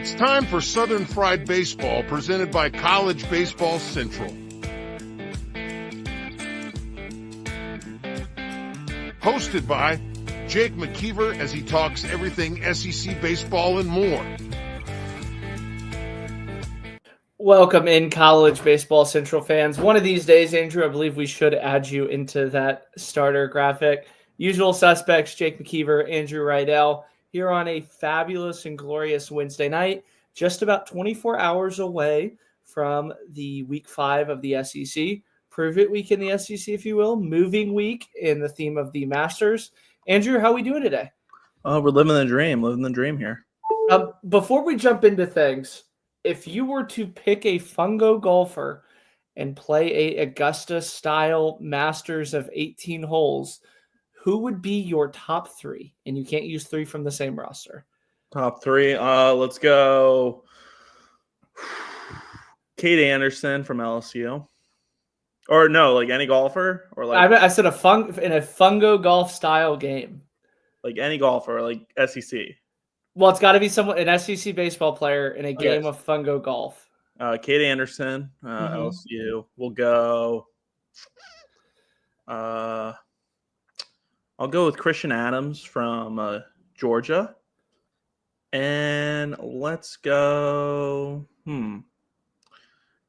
It's time for Southern Fried Baseball, presented by College Baseball Central. Hosted by Jake McKeever as he talks everything SEC baseball and more. Welcome in, College Baseball Central fans. One of these days, Andrew, I believe we should add you into that starter graphic. Usual suspects, Jake McKeever, Andrew Rydell, here on a fabulous and glorious Wednesday night, just about 24 hours away from the Week 5 of the SEC. Prove It Week in the SEC, if you will. Moving week in the theme of the Masters. Andrew, how are we doing today? Oh, we're living the dream here. Before we jump into things, if you were to pick a fungo golfer and play a Augusta-style Masters of 18 holes, who would be your top three? And you can't use three from the same roster. Top three. Let's go. Kate Anderson from LSU. Or no, like any golfer, or like I said in a fungo golf style game. Like any golfer, like SEC. Well, it's got to be an SEC baseball player in a game of fungo golf. Kate Anderson, LSU. We'll go. I'll go with Christian Adams from Georgia. And let's go.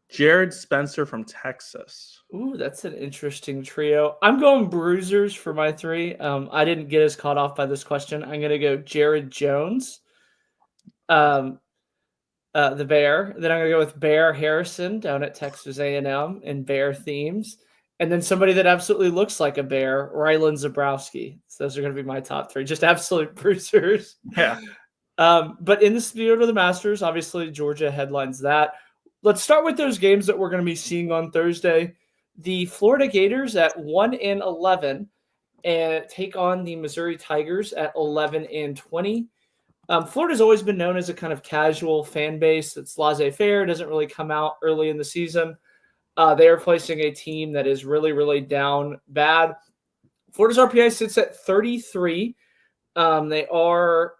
Jared Spencer from Texas. Ooh, that's an interesting trio. I'm going bruisers for my three. I didn't get as caught off by this question. I'm going to go Jared Jones, the Bear. Then I'm going to go with Bear Harrison down at Texas A&M and Bear themes. And then somebody that absolutely looks like a bear, Rylan Zabrowski. So those are going to be my top three. Just absolute bruisers. Yeah. But in the spirit of the Masters, obviously Georgia headlines that. Let's start with those games that we're going to be seeing on Thursday. The Florida Gators at 1-11 and take on the Missouri Tigers at 11-20. Florida's always been known as a kind of casual fan base that's laissez-faire, doesn't really come out early in the season. They are facing a team that is really, really down bad. Florida's RPI sits at 33. They are,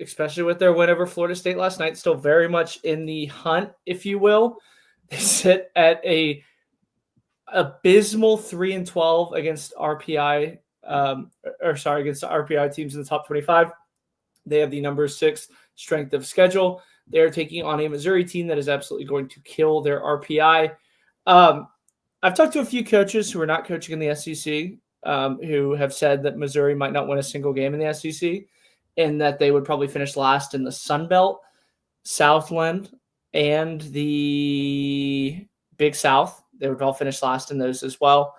especially with their win over Florida State last night, still very much in the hunt, if you will. They sit at a abysmal 3-12 against RPI, against the RPI teams in the top 25. They have the number 6 strength of schedule. They are taking on a Missouri team that is absolutely going to kill their RPI. I've talked to a few coaches who are not coaching in the SEC, who have said that Missouri might not win a single game in the SEC, and that they would probably finish last in the Sun Belt, Southland, and the Big South. They would all finish last in those as well.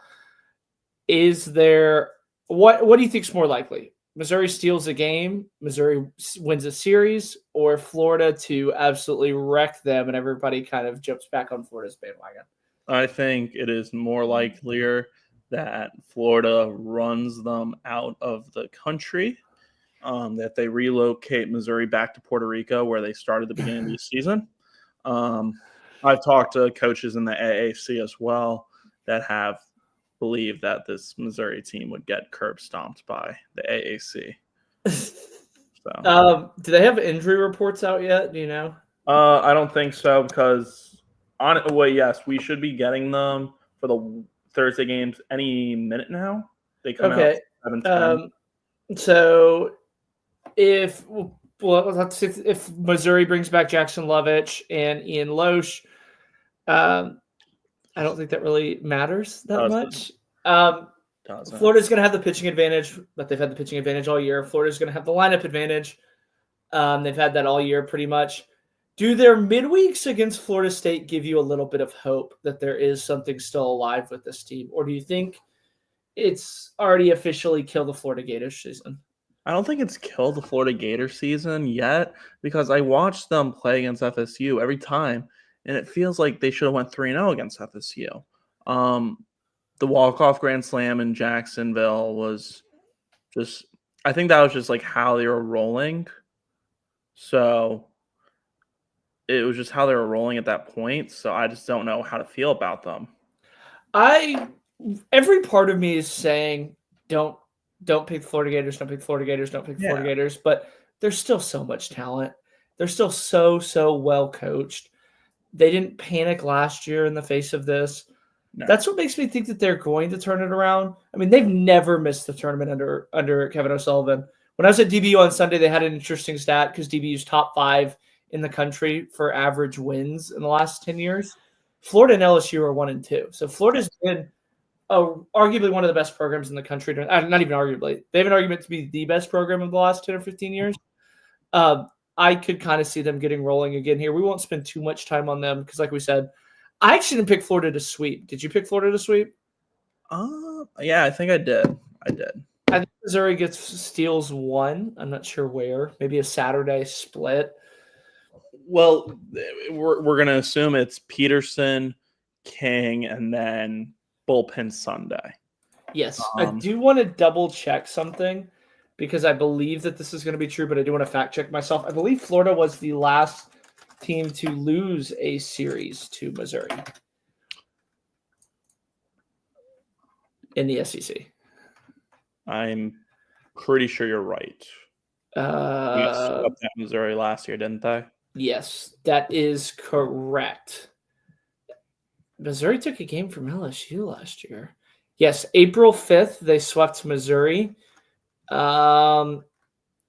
Is there what do you think is more likely? Missouri steals a game, Missouri wins a series, or Florida to absolutely wreck them and everybody kind of jumps back on Florida's bandwagon? I think it is more likelier that Florida runs them out of the country, that they relocate Missouri back to Puerto Rico where they started the beginning of the season. I've talked to coaches in the AAC as well that have believed that this Missouri team would get curb stomped by the AAC. So, do they have injury reports out yet? Do you know? I don't think so because yes, we should be getting them for the Thursday games any minute now. They come out 7:10. So if Missouri brings back Jackson Lovich and Ian Loesch, I don't think that really matters that much. Florida's going to have the pitching advantage, but they've had the pitching advantage all year. Florida's going to have the lineup advantage. They've had that all year pretty much. Do their midweeks against Florida State give you a little bit of hope that there is something still alive with this team? Or do you think it's already officially killed the Florida Gators season? I don't think it's killed the Florida Gators season yet because I watched them play against FSU every time, and it feels like they should have went 3-0 against FSU. The walk-off grand slam in Jacksonville was just – I think that was just like how they were rolling. So it was just how they were rolling at that point. So I just don't know how to feel about them. Every part of me is saying don't pick Florida Gators, don't pick Florida Gators, don't pick Florida Gators, but there's still so much talent. They're still so well coached. They didn't panic last year in the face of this. No. That's what makes me think that they're going to turn it around. I mean, they've never missed the tournament under Kevin O'Sullivan. When I was at DBU on Sunday, they had an interesting stat because DBU's top 5 in the country for average wins in the last 10 years. Florida and LSU are 1 and 2. So Florida's been arguably one of the best programs in the country. Not even arguably. They have an argument to be the best program of the last 10 or 15 years. I could kind of see them getting rolling again here. We won't spend too much time on them because, like we said, I actually didn't pick Florida to sweep. Did you pick Florida to sweep? Yeah, I think I did. I think Missouri steals 1. I'm not sure where. Maybe a Saturday split. Well, we're going to assume it's Peterson, King, and then bullpen Sunday. Yes. I do want to double check something because I believe that this is going to be true, but I do want to fact check myself. I believe Florida was the last team to lose a series to Missouri in the SEC. I'm pretty sure you're right. We swept at Missouri last year, didn't they? Yes, that is correct. Missouri took a game from LSU last year. Yes, April 5th, they swept Missouri. I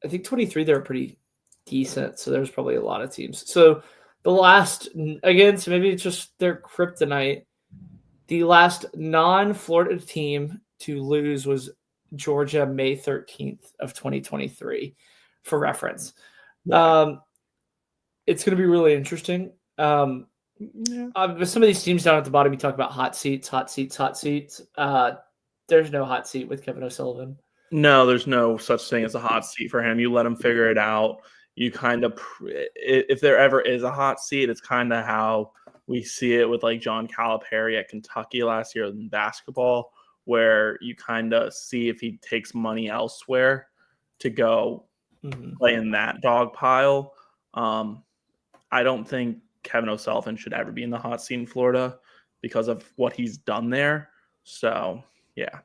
think 23, they were pretty decent, so there's probably a lot of teams. So the last, again, so maybe it's just their kryptonite. The last non-Florida team to lose was Georgia, May 13th of 2023, for reference. It's going to be really interesting. Some of these teams down at the bottom, you talk about hot seats. There's no hot seat with Kevin O'Sullivan. No, there's no such thing as a hot seat for him. You let him figure it out. You kind of, if there ever is a hot seat, it's kind of how we see it with like John Calipari at Kentucky last year in basketball, where you kind of see if he takes money elsewhere to go play in that dog pile. I don't think Kevin O'Sullivan should ever be in the hot seat in Florida because of what he's done there. So, yeah.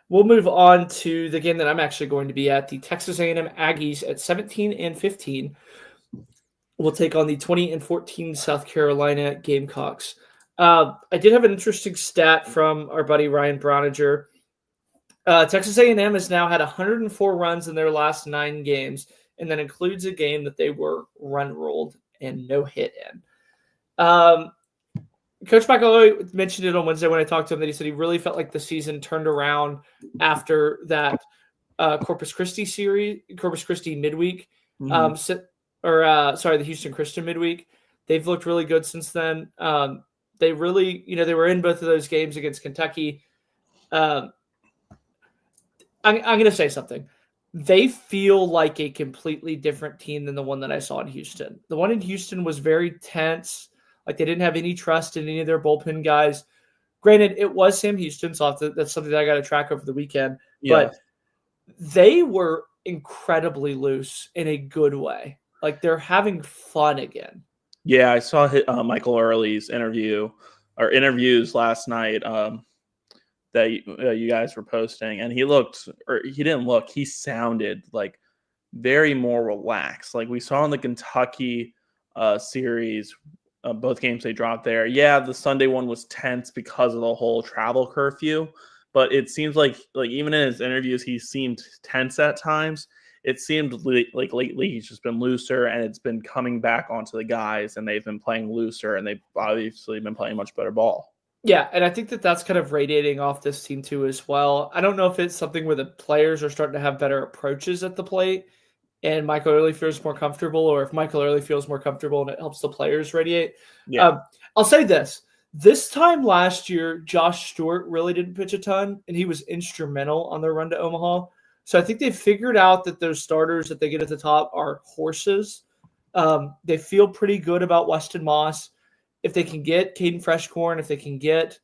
We'll move on to the game that I'm actually going to be at. The Texas A&M Aggies at 17-15 will take on the 20-14 South Carolina Gamecocks. I did have an interesting stat from our buddy Ryan Browninger. Texas A&M has now had 104 runs in their last 9 games, and that includes a game that they were run ruled and no hit in. Coach Michael mentioned it on Wednesday when I talked to him that he said he really felt like the season turned around after that Corpus Christi midweek, the Houston Christian midweek. They've looked really good since then. They really, they were in both of those games against Kentucky. I'm going to say something. They feel like a completely different team than the one that I saw in Houston. The one in Houston was very tense. Like they didn't have any trust in any of their bullpen guys. Granted, it was Sam Houston, so that's something that I got to track over the weekend. Yeah. But they were incredibly loose in a good way. Like they're having fun again. Yeah, I saw Michael Early's interviews last night that you guys were posting, and he sounded like very more relaxed. Like we saw in the Kentucky series, both games they dropped there. Yeah, the Sunday one was tense because of the whole travel curfew, but it seems like even in his interviews, he seemed tense at times. It seemed like lately he's just been looser, and it's been coming back onto the guys, and they've been playing looser, and they've obviously been playing much better ball. Yeah, and I think that's kind of radiating off this team too as well. I don't know if it's something where the players are starting to have better approaches at the plate, and Michael Early feels more comfortable, or if Michael Early feels more comfortable and it helps the players radiate. Yeah. I'll say this. This time last year, Josh Stewart really didn't pitch a ton, and he was instrumental on their run to Omaha. So I think they've figured out that those starters that they get at the top are horses. They feel pretty good about Weston Moss. If they can get Caden Freshcorn, if they can get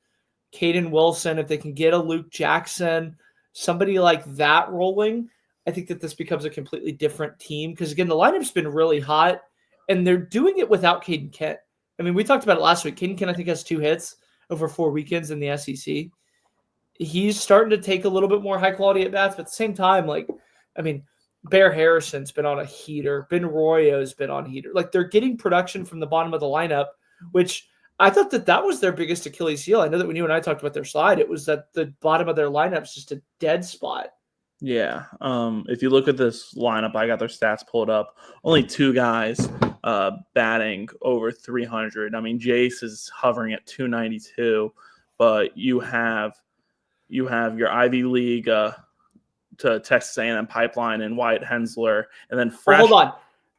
Caden Wilson, if they can get a Luke Jackson, somebody like that rolling, I think that this becomes a completely different team. Because, again, the lineup's been really hot, and they're doing it without Caden Kent. I mean, we talked about it last week. Caden Kent, I think, has 2 hits over 4 weekends in the SEC. He's starting to take a little bit more high-quality at-bats, but at the same time, Bear Harrison's been on a heater. Ben Royo's been on a heater. Like, they're getting production from the bottom of the lineup, which I thought that was their biggest Achilles heel. I know that when you and I talked about their slide, it was that the bottom of their lineup's just a dead spot. Yeah. If you look at this lineup, I got their stats pulled up. Only 2 guys batting over 300. I mean, Jace is hovering at 292, but you have your Ivy League to Texas A&M pipeline and Wyatt Hensler, and then fresh. Well, hold on.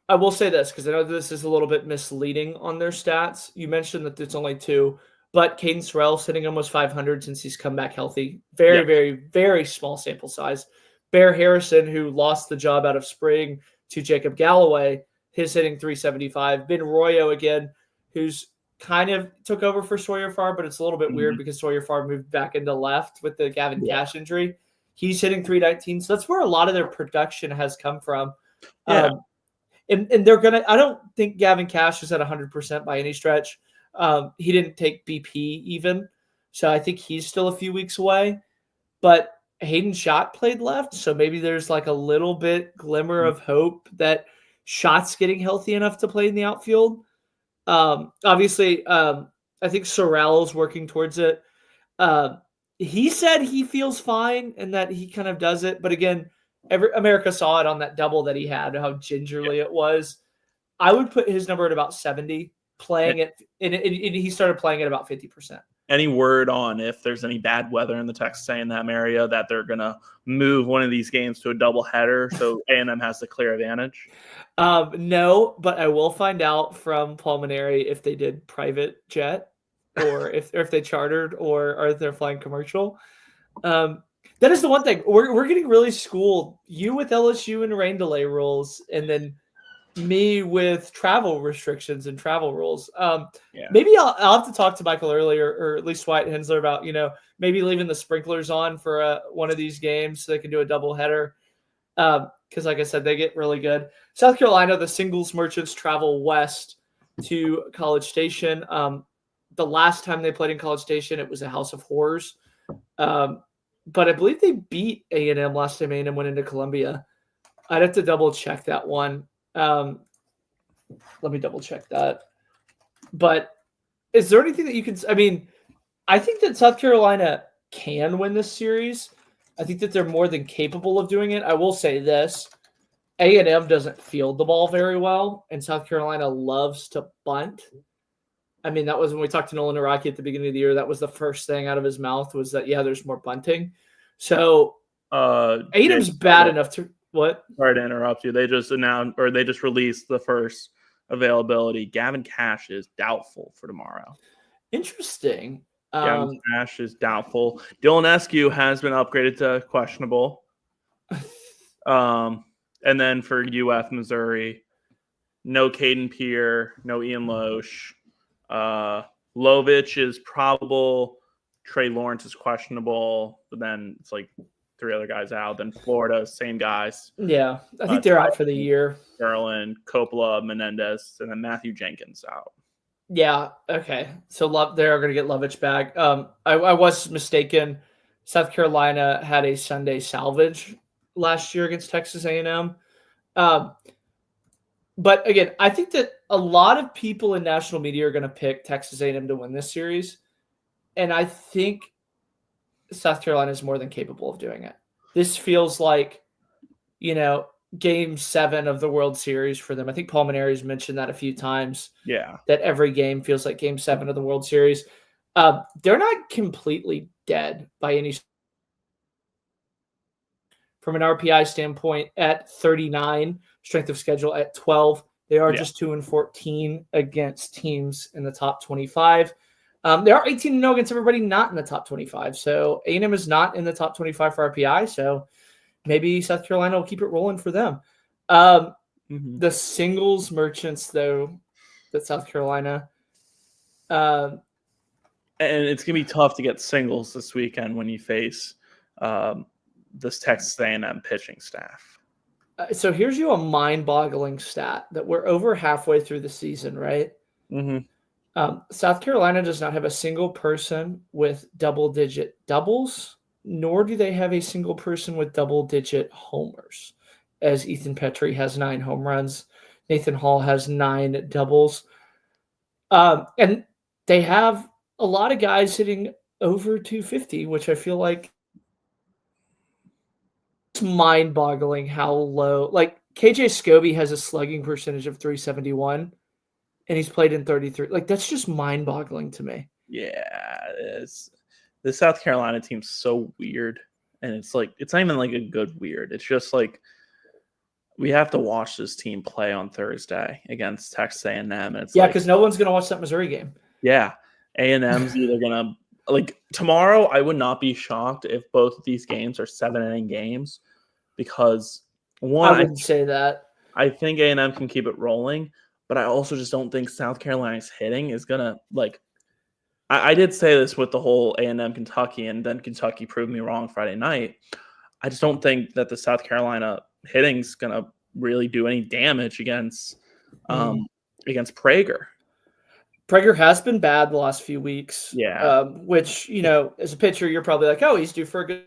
I will say this because I know this is a little bit misleading on their stats. You mentioned that it's only 2, but Caden Sorrell's hitting almost 500 since he's come back healthy. Very, very, very small sample size. Bear Harrison, who lost the job out of spring to Jacob Galloway, his hitting 375. Ben Royo again, who's kind of took over for Sawyer Farr, but it's a little bit weird because Sawyer Farr moved back into left with the Gavin Cash injury. He's hitting 319. So that's where a lot of their production has come from. Yeah. And they're going to – I don't think Gavin Cash is at 100% by any stretch. He didn't take BP even. So I think he's still a few weeks away. But Hayden Schott played left, so maybe there's like a little bit glimmer of hope that Schott's getting healthy enough to play in the outfield. Obviously, I think Sorrell's working towards it. He said he feels fine and that he kind of does it. But again, America saw it on that double that he had, how gingerly it was. I would put his number at about 70, playing it, and he started playing at about 50%. Any word on if there's any bad weather in the Texas A&M area that they're going to move one of these games to a doubleheader so A&M has the clear advantage? No, but I will find out from Pulmonary if they did private jet or if they chartered or if they're flying commercial. That is the one thing. We're getting really schooled. You with LSU and rain delay rules, and then me with travel restrictions and travel rules. Maybe I'll have to talk to Michael earlier, or at least Wyatt Hensler, about maybe leaving the sprinklers on for one of these games so they can do a double header. Because like I said, they get really good. South Carolina, the singles merchants travel west to College Station. The last time they played in College Station, it was a house of horrors. But I believe they beat A&M last time A&M went into Columbia. I'd have to double check that one. Let me double check that. But is there anything that you can – I mean, I think that South Carolina can win this series. I think that they're more than capable of doing it. I will say this. A&M doesn't field the ball very well, and South Carolina loves to bunt. I mean, that was when we talked to Nolan Araki at the beginning of the year. That was the first thing out of his mouth was that, there's more bunting. So A&M's bad enough to – what? Sorry to interrupt you. They just announced, or they just released the first availability. Gavin Cash is doubtful for tomorrow. Interesting. Gavin Cash is doubtful. Dylan Eskew has been upgraded to questionable. And then for UF Missouri, no Caden Pierre, no Ian Loesch. Lovich is probable. Trey Lawrence is questionable. But then it's like 3 other guys out. Then Florida, same guys. Yeah, I think they're out for the year. Garland, Coppola, Menendez, and then Matthew Jenkins out. Yeah, okay. So they're going to get Lovich back. I was mistaken. South Carolina had a Sunday salvage last year against Texas A&M. But again, I think that a lot of people in national media are going to pick Texas A&M to win this series. And I think South Carolina is more than capable of doing it. This feels like, Game 7 of the World Series for them. I think Paul Maneri's mentioned that a few times. Yeah. That every game feels like Game 7 of the World Series. They're not completely dead by any. From an RPI standpoint, at 39, strength of schedule at 12, they are just 2-14 against teams in the top 25. They are 18-0 against everybody not in the top 25. So A&M is not in the top 25 for RPI. So maybe South Carolina will keep it rolling for them. The singles merchants, though, that South Carolina. And it's going to be tough to get singles this weekend when you face this Texas A&M pitching staff. So here's you a mind-boggling stat that we're over halfway through the season, right? Mm-hmm. South Carolina does not have a single person with double-digit doubles, nor do they have a single person with double-digit homers. as Ethan Petrie has 9 home runs. Nathan Hall has 9 doubles. And they have a lot of guys hitting over 250, which I feel like it's mind-boggling how low. Like KJ Scobie has a slugging percentage of 371, and he's played in 33. Like that's just mind-boggling to me. Yeah, the South Carolina team's so weird, and it's like it's not even like a good weird. It's just like we have to watch this team play on Thursday against Texas A&M, and it's because no one's gonna watch that Missouri game. Yeah, A&M's either gonna like tomorrow. I would not be shocked if both of these games are 7-inning games, because one, I wouldn't say that. I think A&M can keep it rolling, but I also just don't think South Carolina's hitting is gonna like. I did say this with the whole A&M Kentucky, and then Kentucky proved me wrong Friday night. I just don't think that the South Carolina hitting's gonna really do any damage against Prager. Prager has been bad the last few weeks. Yeah. Which, as a pitcher, you're probably like, oh, he's due for a good.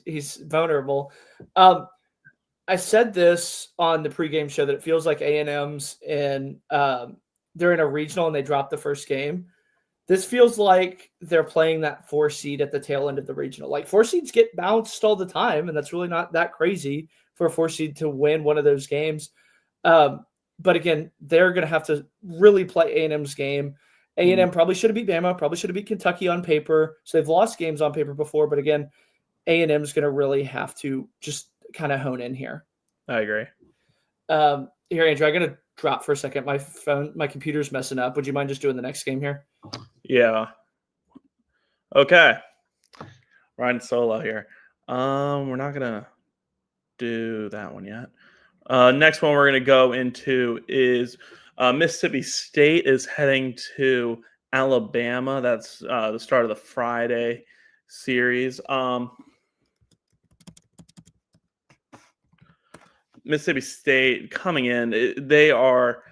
He's vulnerable. I said this on the pregame show that it feels like A&M's they're in a regional and they dropped the first game. This feels like they're playing that 4 seed at the tail end of the regional. Like 4 seeds get bounced all the time, and that's really not that crazy for a 4 seed to win one of those games. But again, they're going to have to really play A&M's game. A&M probably should have beat Bama, probably should have beat Kentucky on paper. So they've lost games on paper before, but again, A&M's going to really have to just kind of hone in here. I agree. Here, Andrew, I'm going to drop for a second. My computer's messing up. Would you mind just doing the next game here? Yeah. Okay. Riding solo here. We're not going to do that one yet. Next one we're going to go into is Mississippi State is heading to Alabama. That's the start of the Friday series. Mississippi State coming in, they are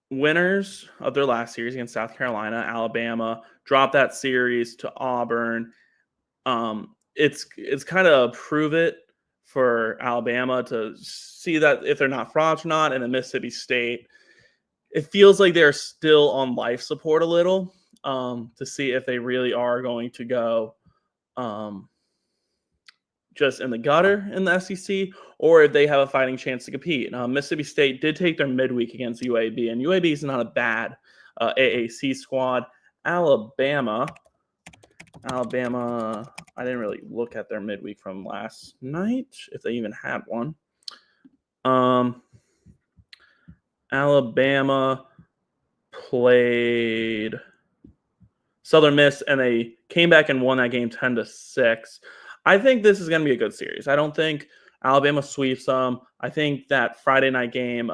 winners of their last series against South Carolina. Alabama dropped that series to Auburn. It's kind of prove it for Alabama to see that if they're not frauds or not. And then Mississippi State, it feels like they're still on life support a little, to see if they really are going to go just in the gutter in the SEC, or if they have a fighting chance to compete. Mississippi State did take their midweek against UAB, and UAB is not a bad AAC squad. Alabama, I didn't really look at their midweek from last night, if they even had one. Alabama played Southern Miss, and they came back and won that game 10-6. I think this is going to be a good series. I don't think Alabama sweeps them. I think that Friday night game,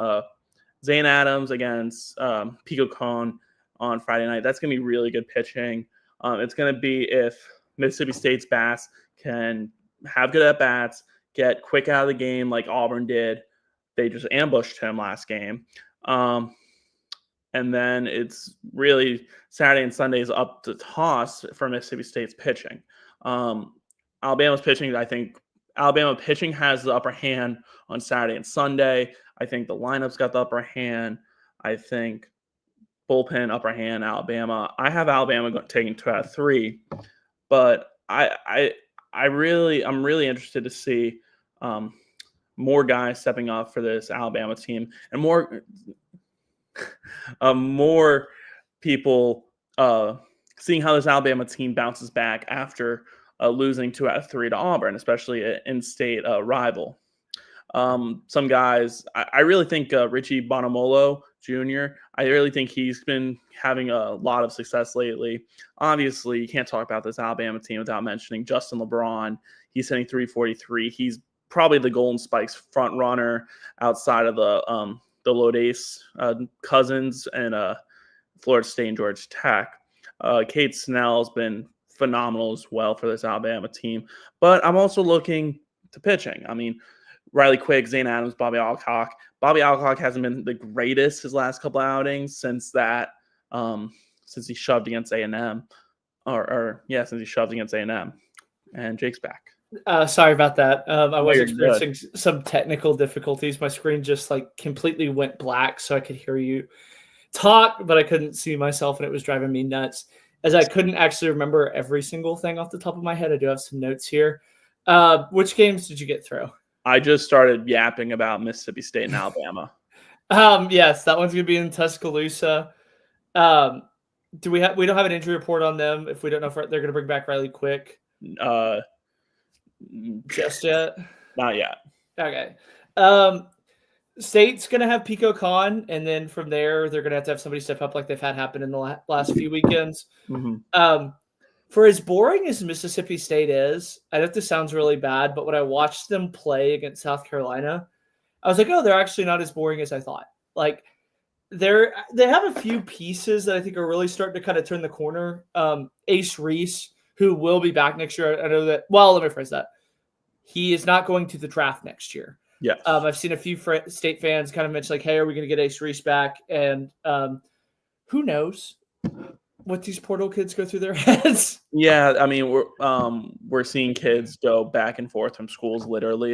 Zane Adams against Pico Cone on Friday night, that's going to be really good pitching. It's going to be if Mississippi State's bats can have good at-bats, get quick out of the game like Auburn did. They just ambushed him last game. And then it's really Saturday and Sunday is up to toss for Mississippi State's pitching. Alabama's pitching, I think Alabama pitching has the upper hand on Saturday and Sunday. I think the lineup's got the upper hand. I think bullpen upper hand, Alabama. I have Alabama taking 2 out of 3, but I'm really interested to see more guys stepping up for this Alabama team, and more people seeing how this Alabama team bounces back after losing 2 out of 3 to Auburn, especially an in-state rival. Some guys, I really think Richie Bonamolo Jr., I really think he's been having a lot of success lately. Obviously, you can't talk about this Alabama team without mentioning Justin LeBron. He's hitting 343. He's probably the Golden Spikes front runner outside of the Lodace cousins and Florida State and Georgia Tech. Cade Snell has been phenomenal as well for this Alabama team. But I'm also looking to pitching. I mean, Riley Quigg, Zane Adams, Bobby Alcock. Bobby Alcock hasn't been the greatest his last couple outings since he shoved against A&M. Since he shoved against A&M. And Jake's back. Sorry about that. I was you're good. experiencing some technical difficulties. My screen just like completely went black, so I could hear you talk, but I couldn't see myself, and it was driving me nuts. As I couldn't actually remember every single thing off the top of my head. I do have some notes here. Which games did you get through? I just started yapping about Mississippi State and Alabama. Yes, that one's gonna be in Tuscaloosa. We don't have an injury report on them if we don't know if they're gonna bring back Riley Quick just yet. Not yet. Okay. State's gonna have Pico Khan, and then from there they're gonna have to have somebody step up like they've had happen in the last few weekends. Mm-hmm. For as boring as Mississippi State is, I know this sounds really bad, but when I watched them play against South Carolina, I was like, oh, they're actually not as boring as I thought. Like they have a few pieces that I think are really starting to kind of turn the corner. Ace Reese, who will be back next year. I know that. Well, let me phrase that. He is not going to the draft next year. Yes. I've seen a few State fans kind of mention like, hey, are we going to get Ace Reese back? And who knows what these portal kids go through their heads. Yeah, I mean, we're seeing kids go back and forth from schools. Literally,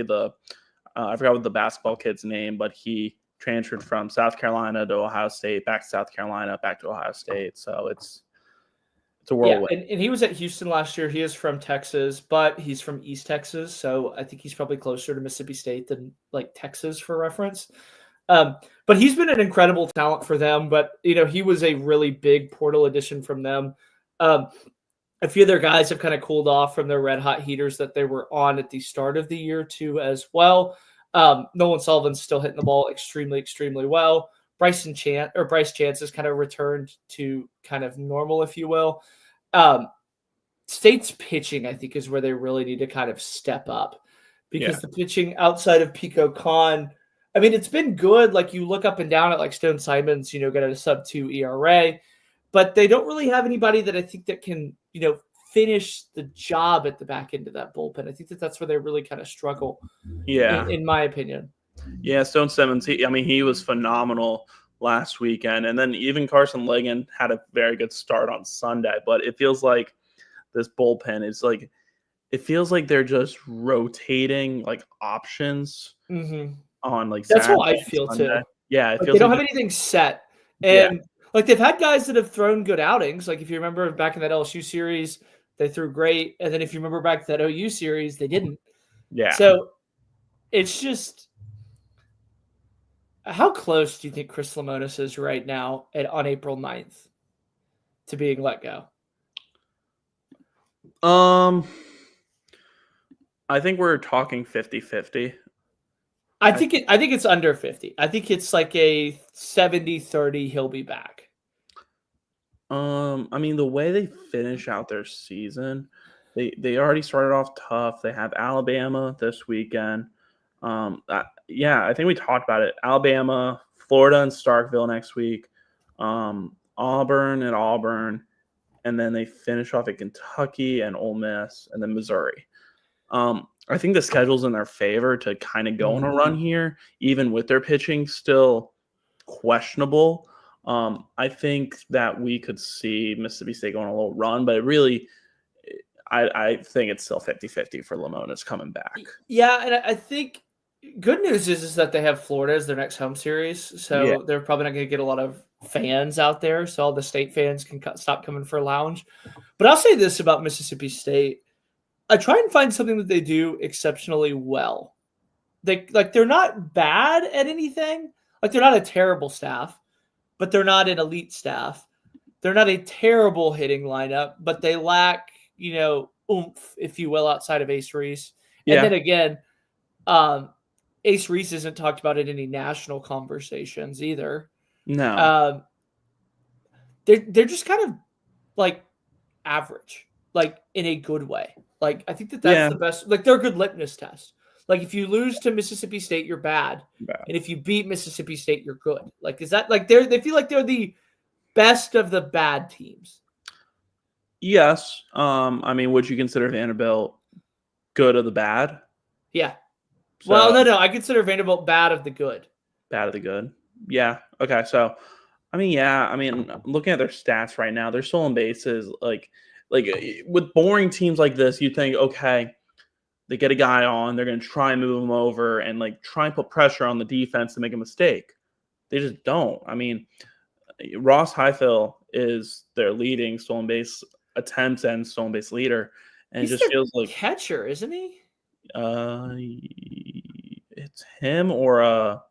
I forgot what the basketball kid's name, but he transferred from South Carolina to Ohio State, back to South Carolina, back to Ohio State. So it's a whirlwind. Yeah, and he was at Houston last year. He is from Texas, but he's from East Texas, so I think he's probably closer to Mississippi State than like Texas for reference. But he's been an incredible talent for them. But he was a really big portal addition from them. A few of their guys have kind of cooled off from their red hot heaters that they were on at the start of the year too, as well. Nolan Sullivan's still hitting the ball extremely, extremely well. Bryce Chance has kind of returned to kind of normal, if you will. State's pitching, I think, is where they really need to kind of step up because the pitching outside of Pico Khan, I mean, it's been good. Like you look up and down at like Stone Simons, got a sub-2 ERA, but they don't really have anybody that I think that can, finish the job at the back end of that bullpen. I think that's where they really kind of struggle. Yeah. In my opinion. Yeah. Stone Simons, he was phenomenal last weekend. And then even Carson Ligon had a very good start on Sunday, but it feels like this bullpen is like, it feels like they're just rotating like options on like that's Saturday how I feel Sunday. too. Yeah. It like feels they don't like have anything set. And like they've had guys that have thrown good outings. Like if you remember back in that LSU series, they threw great. And then if you remember back to that OU series, they didn't. Yeah. So it's just, how close do you think Chris Lemonis is right now on April 9th to being let go? I think we're talking 50-50. I think it's under 50. I think it's like a 70-30 he'll be back. I mean, the way they finish out their season, they already started off tough. They have Alabama this weekend. I think we talked about it. Alabama, Florida, and Starkville next week. Auburn and Auburn, and then they finish off at Kentucky and Ole Miss, and then Missouri. I think the schedule's in their favor to kind of go on a run here, even with their pitching still questionable. I think that we could see Mississippi State going on a little run, but I think it's still 50-50 for Lemonis coming back. Yeah, and I think good news is that they have Florida as their next home series, so they're probably not going to get a lot of fans out there, so all the State fans can stop coming for a lounge. But I'll say this about Mississippi State. I try and find something that they do exceptionally well. They're not bad at anything. Like they're not a terrible staff, but they're not an elite staff. They're not a terrible hitting lineup, but they lack, oomph, if you will, outside of Ace Reese. And then again, Ace Reese isn't talked about in any national conversations either. No. They're just kind of like average, like in a good way. Like I think that's the best. Like they're a good litmus test. Like if you lose to Mississippi State, you're bad. And if you beat Mississippi State, you're good. Like is that like they feel like they're the best of the bad teams? Yes. I mean, would you consider Vanderbilt good of the bad? Yeah. So, well, no. I consider Vanderbilt bad of the good. Bad of the good. Yeah. Okay. So, looking at their stats right now, they're stolen bases. Like with boring teams like this, you think, okay, they get a guy on, they're going to try and move him over and like try and put pressure on the defense to make a mistake. They just don't. I mean, Ross Highfill is their leading stolen base attempts and stolen base leader, and He's it just feels like catcher, isn't he? It's him or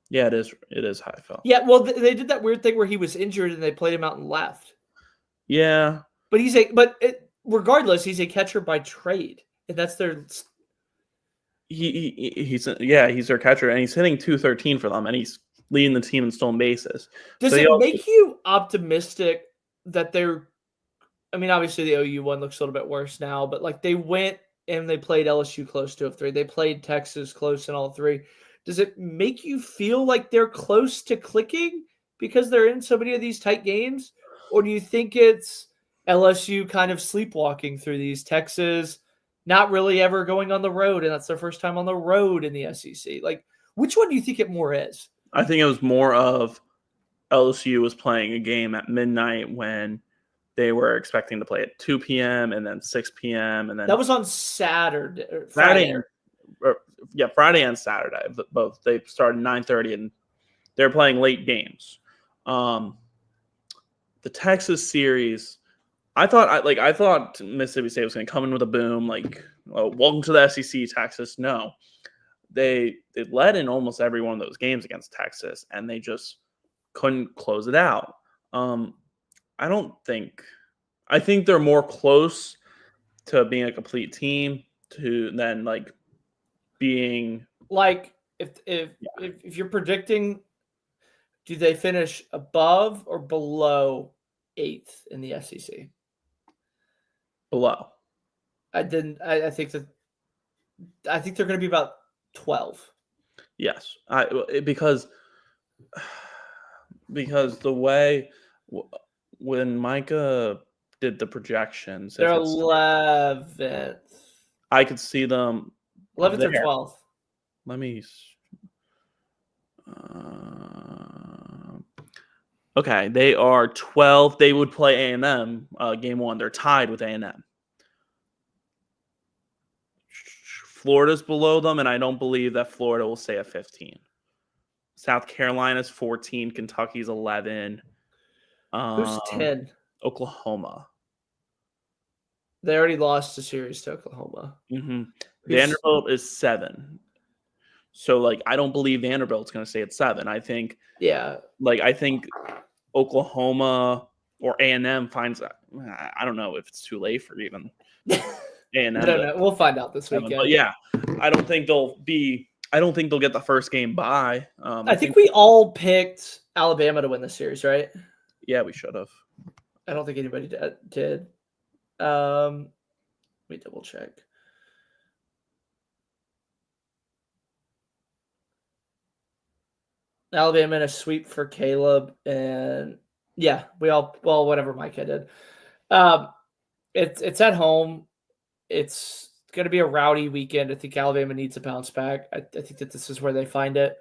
yeah, it is Highfill. Yeah, well, they did that weird thing where he was injured and they played him out and left. Yeah, but regardless, he's a catcher by trade, and that's their. He's their catcher, and he's hitting .213 for them, and he's leading the team in stolen bases. Does it make you optimistic that they're? I mean, obviously the OU one looks a little bit worse now, but like they went and they played LSU close to 3. They played Texas close in all 3. Does it make you feel like they're close to clicking because they're in so many of these tight games, or do you think it's LSU kind of sleepwalking through these, Texas not really ever going on the road, and that's their first time on the road in the SEC? Like, which one do you think it more is? I think it was more of LSU was playing a game at midnight when they were expecting to play at 2 p.m. and then 6 p.m. and then that was on Saturday. Friday and Saturday. Both they started 9:30 and they're playing late games. The Texas series, I thought Mississippi State was going to come in with a boom, like, oh, welcome to the SEC, Texas. No, they led in almost every one of those games against Texas, and they just couldn't close it out. I think they're more close to being a complete team than like being like if you're predicting, do they finish above or below 8th in the SEC? Below. I think they're going to be about 12. Yes, because the way when Micah did the projections, they're 11th. I could see them 11th or 12th. Let me. Okay, they are 12. They would play A&M game 1. They're tied with A&M. Florida's below them, and I don't believe that Florida will stay at 15. South Carolina's 14. Kentucky's 11. Who's 10? Oklahoma. They already lost the series to Oklahoma. Mm-hmm. Vanderbilt is 7. So, like, I don't believe Vanderbilt's going to stay at 7. I think, I think Oklahoma or A&M finds that. I don't know if it's too late for even A&M. I don't know. We'll find out this weekend. But yeah, I don't think they'll get the first game bye. I think we all picked Alabama to win the series, right? Yeah, we should have. I don't think anybody did. Let me double check. Alabama in a sweep for Caleb, and yeah, whatever Micah did. It's at home. It's going to be a rowdy weekend. I think Alabama needs a bounce back. I think that this is where they find it.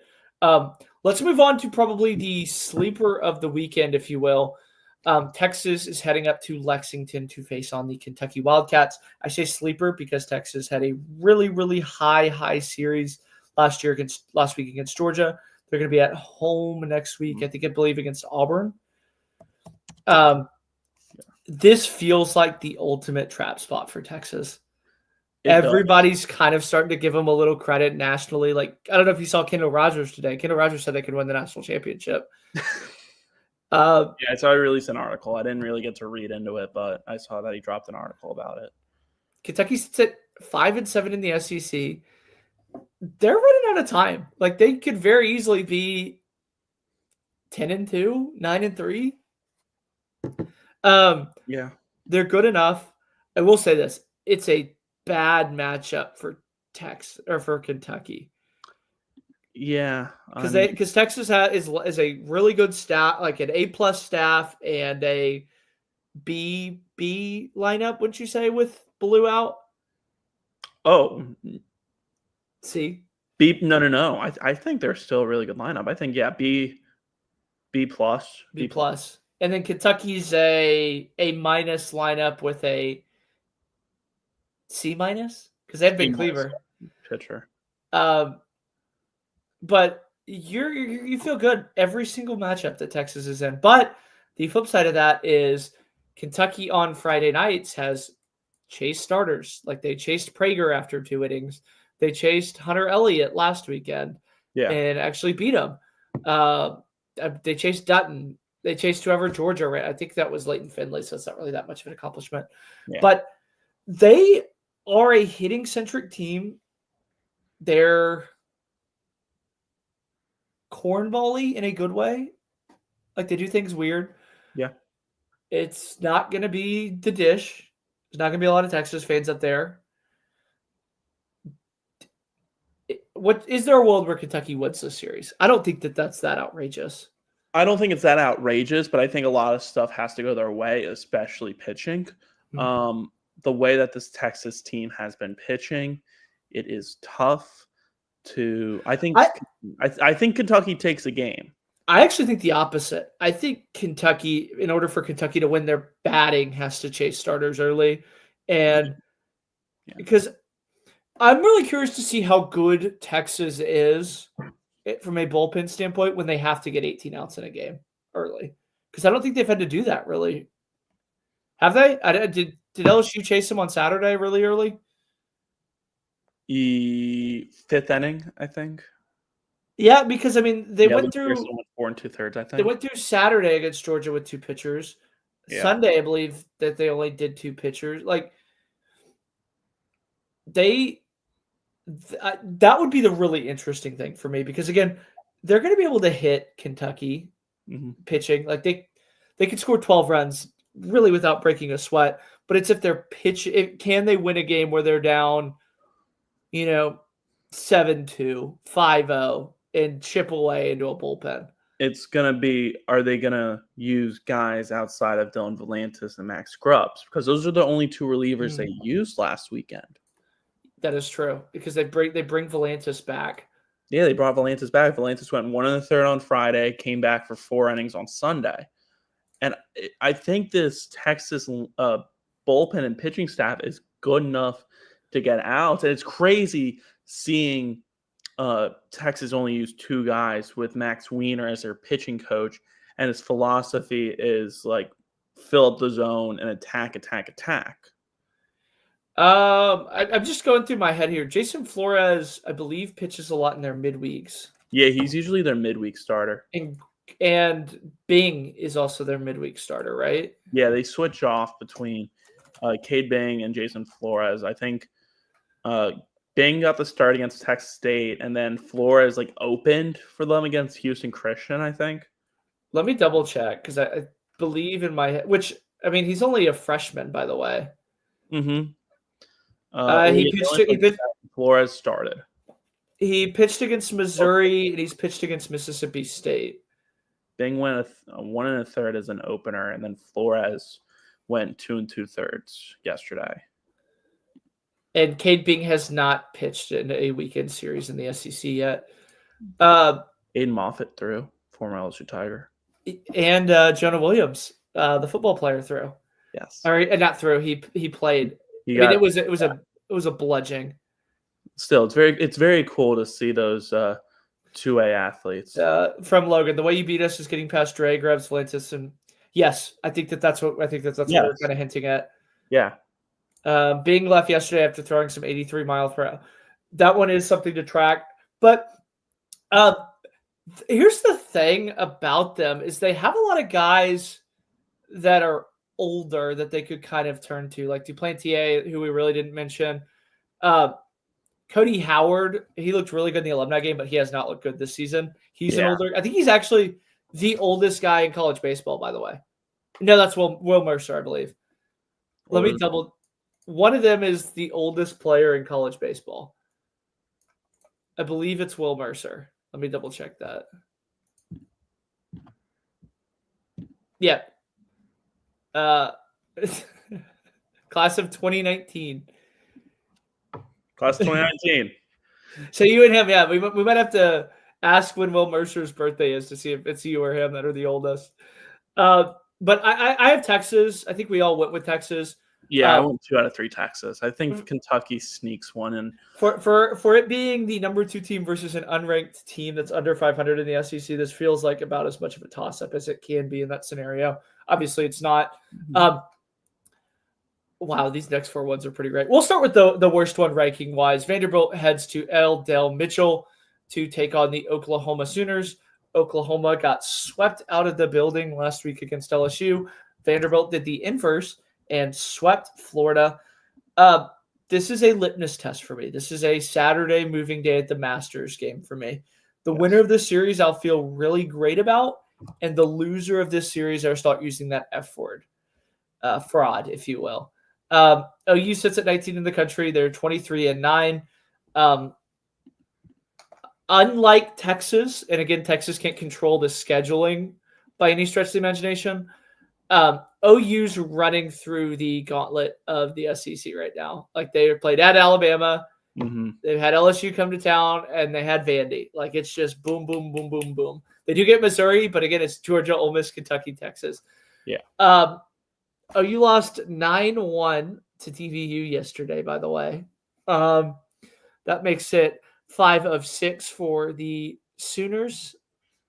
Let's move on to probably the sleeper of the weekend, if you will. Texas is heading up to Lexington to face on the Kentucky Wildcats. I say sleeper because Texas had a really, really high series last week against Georgia. They're going to be at home next week, I believe, against Auburn. This feels like the ultimate trap spot for Texas. Everybody's kind of starting to give them a little credit nationally. Like, I don't know if you saw Kendall Rogers today. Kendall Rogers said they could win the national championship. So I released an article. I didn't really get to read into it, but I saw that he dropped an article about it. Kentucky sits at 5-7 in the SEC. They're running out of time. Like, they could very easily be 10-2, 9-3. Yeah, they're good enough. I will say this: it's a bad matchup for Kentucky. Yeah, because Texas is a really good staff, like an A+ staff and a B lineup. Wouldn't you say with Blue out? Oh, see, B. No. I think they're still a really good lineup. I think B+. B+. And then Kentucky's a minus lineup with a C-. because they have Ben Cleaver. Pitcher. But you feel good every single matchup that Texas is in. But the flip side of that is Kentucky on Friday nights has chased starters. Like they chased Prager after 2 innings. They chased Hunter Elliott last weekend and actually beat him. They chased Dutton. They chased whoever Georgia ran. I think that was Leighton Finley, so it's not really that much of an accomplishment. Yeah. But they are a hitting-centric team. They're cornball-y in a good way. Like, they do things weird. Yeah. It's not going to be the dish. There's not going to be a lot of Texas fans up there. Is there a world where Kentucky wins this series? I don't think that's that outrageous. I don't think it's that outrageous, but I think a lot of stuff has to go their way, especially pitching. Mm-hmm. The way that this Texas team has been pitching, it is tough to. I think Kentucky takes a game. I actually think the opposite. I think Kentucky, in order for Kentucky to win, their batting has to chase starters early, and because I'm really curious to see how good Texas is from a bullpen standpoint when they have to get 18 outs in a game early, because I don't think they've had to do that really. Have they? Did LSU chase them on Saturday really early? Fifth inning, I think. Yeah, because I mean they went through 4 2/3. I think they went through Saturday against Georgia with 2 pitchers. Yeah. Sunday, I believe that they only did 2 pitchers. Like that would be the really interesting thing for me, because again, they're going to be able to hit Kentucky pitching. Like they could score 12 runs really without breaking a sweat. But it's if they're can they win a game where they're down, 7-2, 5-0, and chip away into a bullpen? It's going to be, are they going to use guys outside of Dylan Volantis and Max Grubbs? Because those are the only 2 relievers they used last weekend. That is true, because they bring Volantis back. Yeah, they brought Volantis back. Volantis went 1 1/3 on Friday, came back for 4 innings on Sunday. And I think this Texas bullpen and pitching staff is good enough to get out. And it's crazy seeing Texas only use 2 guys with Max Wiener as their pitching coach. And his philosophy is like fill up the zone and attack. I'm just going through my head here. Jason Flores, I believe, pitches a lot in their midweeks. Yeah, he's usually their midweek starter. And Bing is also their midweek starter, right? Yeah, they switch off between Cade Bing and Jason Flores. I think Bing got the start against Texas State, and then Flores opened for them against Houston Christian, I think. Let me double check, because I believe in my head, which, I mean, he's only a freshman, by the way. Mm-hmm. Flores started. He pitched against Missouri, and he's pitched against Mississippi State. Bing went 1 1/3 as an opener, and then Flores went 2 2/3 yesterday. And Cade Bing has not pitched in a weekend series in the SEC yet. Aiden Moffitt threw, former LSU Tiger. And Jonah Williams, the football player, threw. Yes. Or not threw. He played. It was a bludgeoning. Still, it's very cool to see those 2A athletes. From Logan, the way you beat us is getting past Dre, grabs Volantis, and yes, I think that's what we're kind of hinting at. Yeah. Bing left yesterday after throwing some 83 mile per hour. That one is something to track. But here's the thing about them is they have a lot of guys that are older that they could kind of turn to, like Duplantier, who we really didn't mention. Cody Howard, he looked really good in the alumni game, but he has not looked good this season. He's an older. I think he's actually the oldest guy in college baseball, by the way. No, that's Will Mercer, I believe. Let me double. One of them is the oldest player in college baseball. I believe it's Will Mercer. Let me double check that. Yeah. Class of 2019. Class 2019. So you and him, yeah. We might have to ask when Will Mercer's birthday is to see if it's you or him that are the oldest. But I have Texas. I think we all went with Texas. Yeah, I went 2 out of 3 Texas. I think Kentucky sneaks one in. For it being the number 2 team versus an unranked team that's under 500 in the SEC, this feels like about as much of a toss-up as it can be in that scenario. Obviously, it's not. Wow, these next 4 ones are pretty great. We'll start with the worst one ranking-wise. Vanderbilt heads to L. Dale Mitchell to take on the Oklahoma Sooners. Oklahoma got swept out of the building last week against LSU. Vanderbilt did the inverse and swept Florida. This is a litmus test for me. This is a Saturday moving day at the Masters game for me. The winner of this series I'll feel really great about, and the loser of this series I'll start using that F word. Fraud, if you will. OU sits at 19 in the country. They're 23-9. Unlike Texas, and again, Texas can't control the scheduling by any stretch of the imagination. OU's running through the gauntlet of the SEC right now. Like, they played at Alabama. They've had LSU come to town, and they had Vandy. Like, it's just boom, boom, boom, boom, boom. They do get Missouri, but again, it's Georgia, Ole Miss, Kentucky, Texas. Yeah. OU lost 9-1 to TVU yesterday, by the way. That makes it 5 of 6 for the Sooners.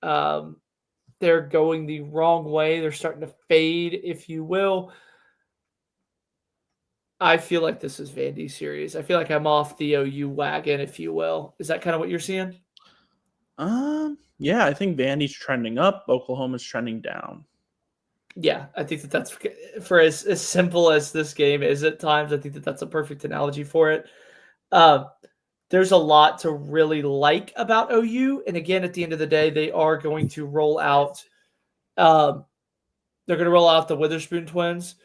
They're going the wrong way. They're starting to fade, if you will. I feel like this is Vandy's series. I feel like I'm off the OU wagon, if you will. Is that kind of what you're seeing? Yeah, I think Vandy's trending up. Oklahoma's trending down. Yeah, I think that's for as simple as this game is at times. I think that's a perfect analogy for it. There's a lot to really like about OU. And again, at the end of the day, they are going to roll out. They're going to roll out the Witherspoon twins.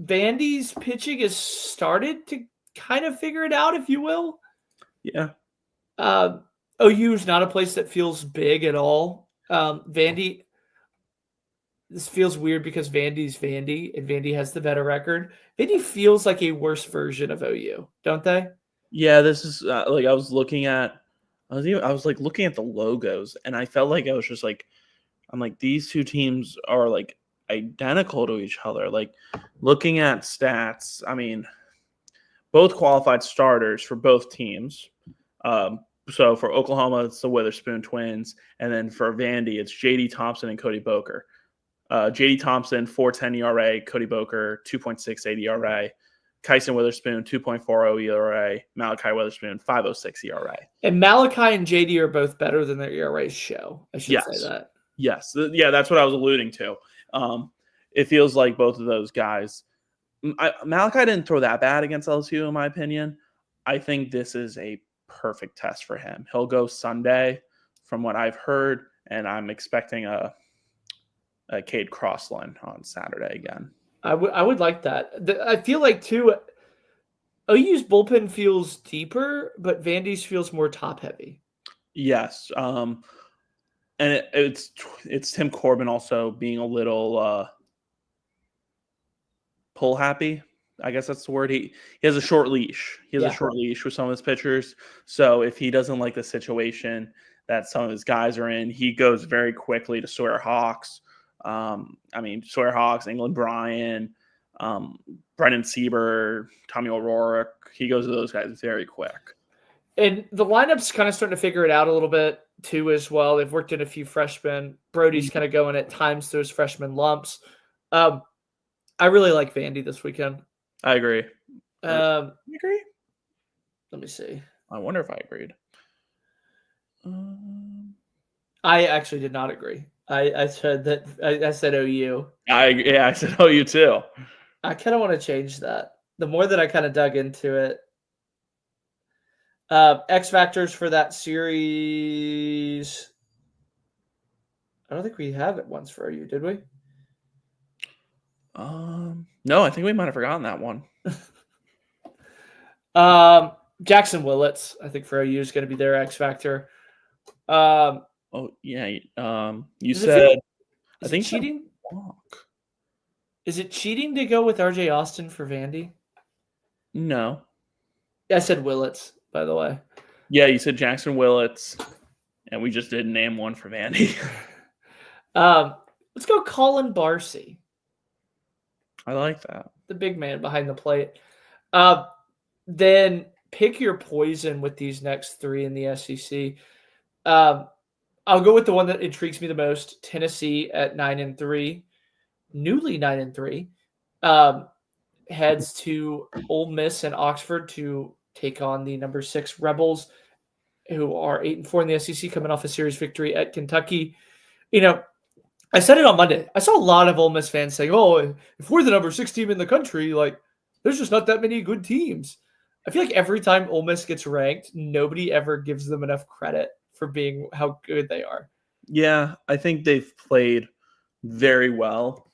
Vandy's pitching has started to kind of figure it out, if you will. Yeah. OU is not a place that feels big at all. Vandy, this feels weird because Vandy's Vandy, and Vandy has the better record. Vandy feels like a worse version of OU, don't they? Yeah, this is like I was looking at the logos, and I felt like I was just like, I'm like, these two teams are like identical to each other. Like, looking at stats, I mean, both qualified starters for both teams. So for Oklahoma, it's the Witherspoon twins, and then for Vandy, it's J.D. Thompson and Cody Boker. J.D. Thompson, 4.10 ERA, Cody Boker, 2.68 ERA. Kyson Witherspoon, 2.40 ERA. Malachi Witherspoon, 5.06 ERA. And Malachi and JD are both better than their ERAs show. I should say that. Yes. Yeah, that's what I was alluding to. It feels like both of those guys. Malachi didn't throw that bad against LSU, in my opinion. I think this is a perfect test for him. He'll go Sunday, from what I've heard, and I'm expecting a Cade Crossland on Saturday again. I would like that. I feel like, too, OU's bullpen feels deeper, but Vandy's feels more top-heavy. Yes. And it's Tim Corbin also being a little pull happy. I guess that's the word. He has a short leash. He has a short leash with some of his pitchers. So if he doesn't like the situation that some of his guys are in, he goes very quickly to Sawyer Hawks. Sawyer Hawks, England Bryan, Brendan Sieber, Tommy O'Rourke. He goes to those guys very quick. And the lineup's kind of starting to figure it out a little bit, too, as well. They've worked in a few freshmen. Brody's kind of going at times those freshman lumps. I really like Vandy this weekend. I agree. You agree? Let me see. I wonder if I agreed. I actually did not agree. I said that. I said OU. I said OU too. I kind of want to change that. The more that I kind of dug into it. X factors for that series. I don't think we have it once for OU, did we? No, I think we might have forgotten that one. Jackson Willits, I think for OU is going to be their X factor. Oh yeah. You said. I think cheating. Is it cheating to go with RJ Austin for Vandy? No. I said Willits, by the way. Yeah, you said Jackson Willits, and we just didn't name one for Vandy. Let's go Colin Barcy. I like that. the big man behind the plate. Then pick your poison with these next three in the SEC. I'll go with the one that intrigues me the most: Tennessee at 9-3, newly 9-3, heads to Ole Miss and Oxford to take on the number 6 Rebels, who are 8-4 in the SEC, coming off a series victory at Kentucky. I said it on Monday. I saw a lot of Ole Miss fans saying, "Oh, if we're the number 6 team in the country, like there's just not that many good teams." I feel like every time Ole Miss gets ranked, nobody ever gives them enough credit for being how good they are. Yeah, I think they've played very well,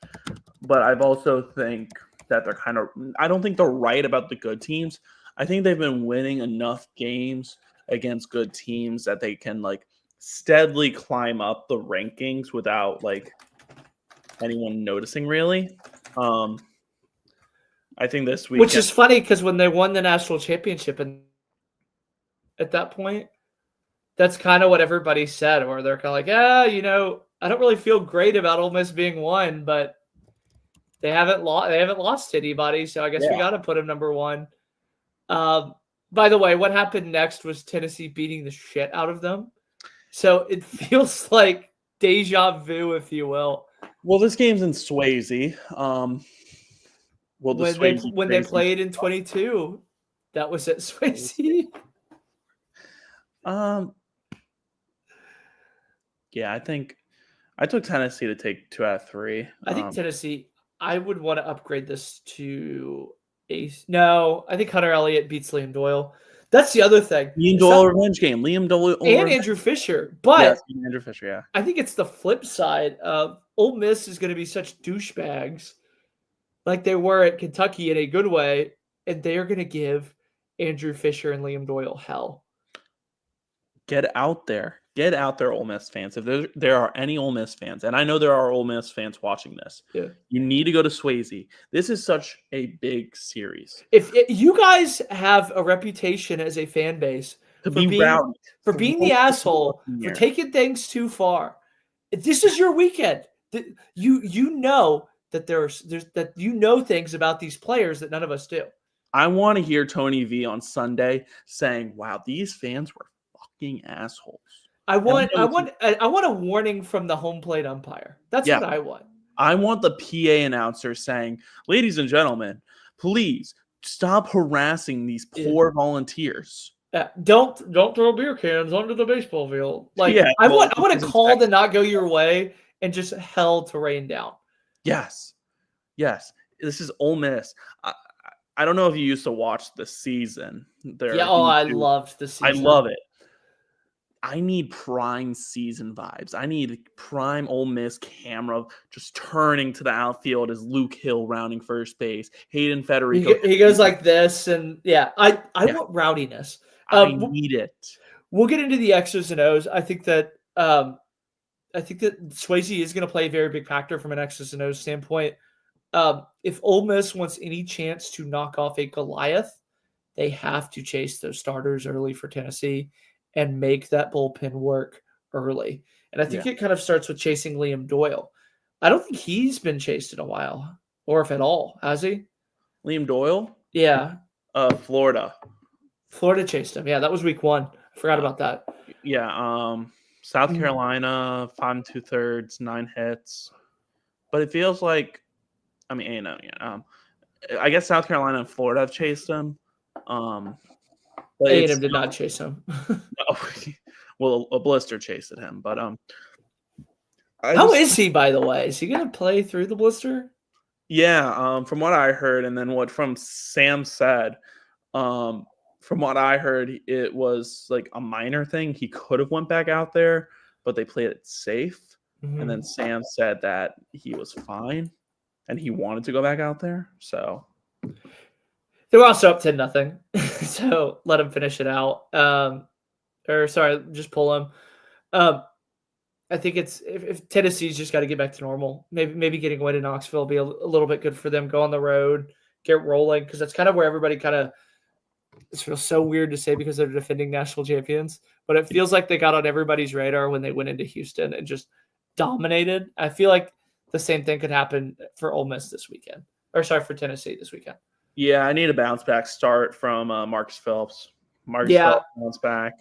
but I've also think that they're I don't think they're right about the good teams. I think they've been winning enough games against good teams that they can steadily climb up the rankings without anyone noticing really. I think this week, which is funny because when they won the national championship, and at that point, that's kind of what everybody said, where they're kind of like, I don't really feel great about Ole Miss being one, but they haven't lost to anybody, so I guess we got to put them number 1. By the way, what happened next was Tennessee beating the shit out of them. So it feels like deja vu, if you will. Well, this game's in Swayze. When they played in 22, that was at Swayze. Yeah, I think I took Tennessee to take 2 out of 3. I think Tennessee. I would want to upgrade this to ace. No, I think Hunter Elliott beats Liam Doyle. That's the other thing. Liam Doyle revenge game. Liam Doyle and Andrew Fisher. But Andrew Fisher, yeah. I think it's the flip side of Ole Miss is going to be such douchebags like they were at Kentucky in a good way, and they are going to give Andrew Fisher and Liam Doyle hell. Get out there. Get out there, Ole Miss fans. If there are any Ole Miss fans, and I know there are Ole Miss fans watching this, you need to go to Swayze. This is such a big series. If you guys have a reputation as a fan base for being the asshole, for taking things too far, this is your weekend. You know that there's things about these players that none of us do. I want to hear Tony V on Sunday saying, "Wow, these fans were fucking assholes." I want a warning from the home plate umpire. That's what I want. I want the PA announcer saying, "Ladies and gentlemen, please stop harassing these poor volunteers. Don't throw beer cans under the baseball field." I want a call to not go your way and just hell to rain down. Yes. This is Ole Miss. I don't know if you used to watch the season. I loved the season. I love it. I need prime season vibes. I need prime Ole Miss camera just turning to the outfield as Luke Hill rounding first base. Hayden Federico. He goes like this, and I want rowdiness. I need it. We'll get into the X's and O's. I think that Swayze is going to play a very big factor from an X's and O's standpoint. If Ole Miss wants any chance to knock off a Goliath, they have to chase those starters early for Tennessee and make that bullpen work early. And I think it kind of starts with chasing Liam Doyle. I don't think he's been chased in a while, or if at all. Has he? Liam Doyle? Yeah. Florida. Florida chased him. Yeah, that was week 1. I forgot about that. Yeah. South Carolina, 5 2/3, 9 hits. But it feels like, I guess South Carolina and Florida have chased him. But A&M did not chase him. Well, a blister chased him, but how is he, by the way? Is he going to play through the blister? Yeah, from what I heard, and then what from Sam said, from what I heard, it was like a minor thing. He could have went back out there, but they played it safe. Mm-hmm. And then Sam said that he was fine, and he wanted to go back out there. So they were also up 10-0, so let him finish it out. Just pull him. I think it's if Tennessee's just got to get back to normal. Maybe getting away to Knoxville will be a little bit good for them. Go on the road, get rolling, because that's kind of where everybody kind of. It feels so weird to say because they're defending national champions, but it feels like they got on everybody's radar when they went into Houston and just dominated. I feel like the same thing could happen for Ole Miss this weekend. for Tennessee this weekend. Yeah, I need a bounce back start from Marcus Phillips. Marcus Phillips bounce back.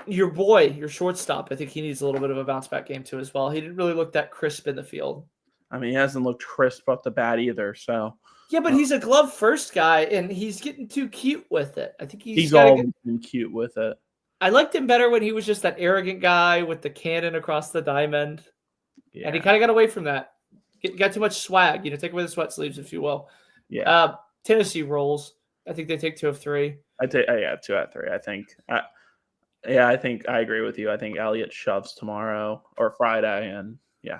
Your boy, your shortstop, I think he needs a little bit of a bounce back game too as well. He didn't really look that crisp in the field. I mean, he hasn't looked crisp off the bat either. So yeah, but he's a glove first guy, and he's getting too cute with it. I think he's always been cute with it. I liked him better when he was just that arrogant guy with the cannon across the diamond, and he kind of got away from that. Got too much swag, take away the sweat sleeves, if you will. Yeah. Tennessee rolls. I think they take 2 of 3. I take 2 out of 3. I think. I think I agree with you. I think Elliott shoves tomorrow or Friday, and yeah.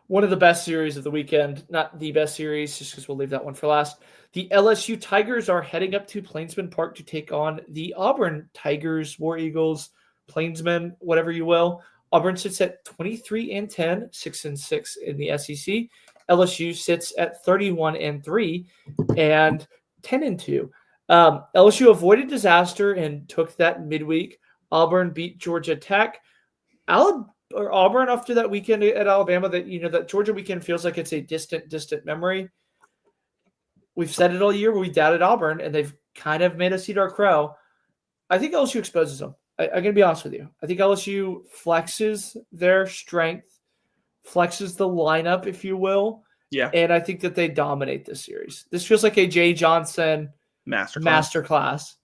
One of the best series of the weekend, not the best series, just because we'll leave that one for last. The LSU Tigers are heading up to Plainsman Park to take on the Auburn Tigers, War Eagles, Plainsman, whatever you will. Auburn sits at 23-10, 6-6 in the SEC. LSU sits at 31-3 and 10-2. LSU avoided disaster and took that midweek. Auburn beat Georgia Tech. Auburn after that weekend at Alabama, that Georgia weekend feels like it's a distant memory. We've said it all year. We doubted Auburn, and they've kind of made us eat our crow. I think LSU exposes them. I'm going to be honest with you. I think LSU flexes their strength, flexes the lineup, if you will. Yeah. And I think that they dominate this series. This feels like a Jay Johnson masterclass.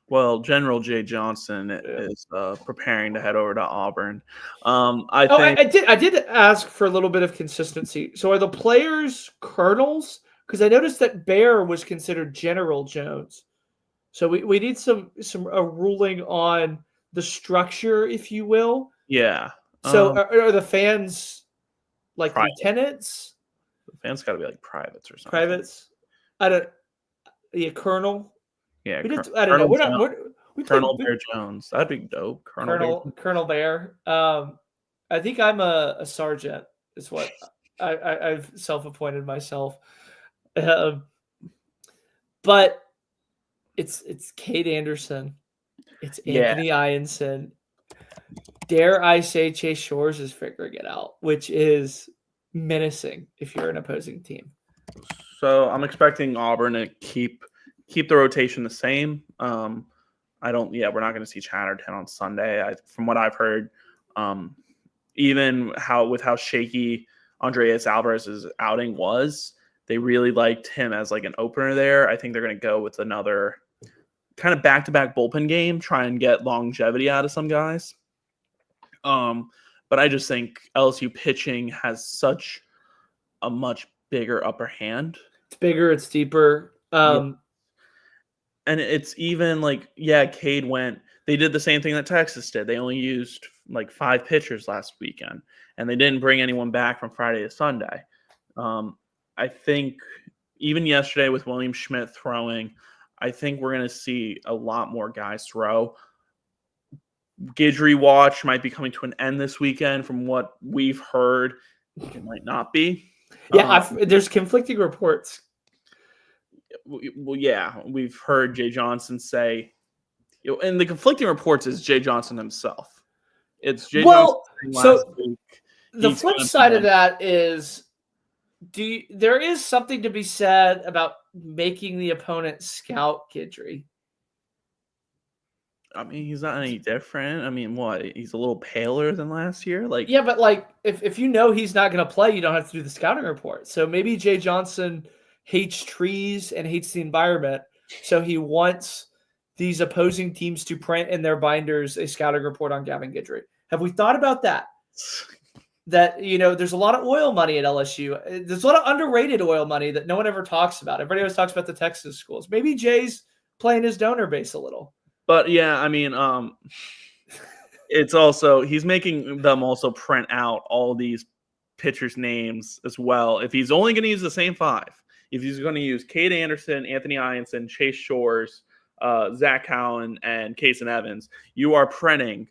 Well, General Jay Johnson is preparing to head over to Auburn. I did ask for a little bit of consistency. So are the players colonels? Because I noticed that Bear was considered General Jones. So we need a ruling on the structure, if you will. Yeah. So are the fans like lieutenants? The fans got to be like privates or something. Privates? Colonel. Yeah, I don't know. Colonel Bear Jones. That'd be dope. Colonel Bear. I think I'm a sergeant. Is what I've self-appointed myself. But it's Cade Anderson. It's Anthony Ianson. Dare I say Chase Shores is figuring it out, which is menacing if you're an opposing team. So I'm expecting Auburn to keep the rotation the same. We're not going to see Chatterton on Sunday. From what I've heard, even how shaky Andreas Alvarez's outing was, they really liked him as like an opener there. I think they're going to go with another kind of back-to-back bullpen game, try and get longevity out of some guys. But I just think LSU pitching has such a much bigger upper hand. It's bigger, it's deeper. And it's even like, Cade went. They did the same thing that Texas did. They only used like 5 pitchers last weekend, and they didn't bring anyone back from Friday to Sunday. I think even yesterday with William Schmidt throwing, I think we're going to see a lot more guys throw. Guidry watch might be coming to an end this weekend. From what we've heard, it might not be. Yeah, there's conflicting reports. Well, yeah, we've heard Jay Johnson say, and the conflicting reports is Jay Johnson himself. It's Jay Johnson. So the flip side of that is, there is something to be said about making the opponent scout Guidry. I mean, he's not any different. I mean, what? He's a little paler than last year. But if you know he's not going to play, you don't have to do the scouting report. So maybe Jay Johnson hates trees and hates the environment, so he wants these opposing teams to print in their binders a scouting report on Gavin Guidry. Have we thought about that? That, there's a lot of oil money at LSU. There's a lot of underrated oil money that no one ever talks about. Everybody always talks about the Texas schools. Maybe Jay's playing his donor base a little. But yeah, I mean, it's also, he's making them also print out all these pitchers' names as well. If he's only going to use the same 5, if he's going to use Cade Anderson, Anthony Ianson, Chase Shores, Zach Cowan, and Kason Evans, you are printing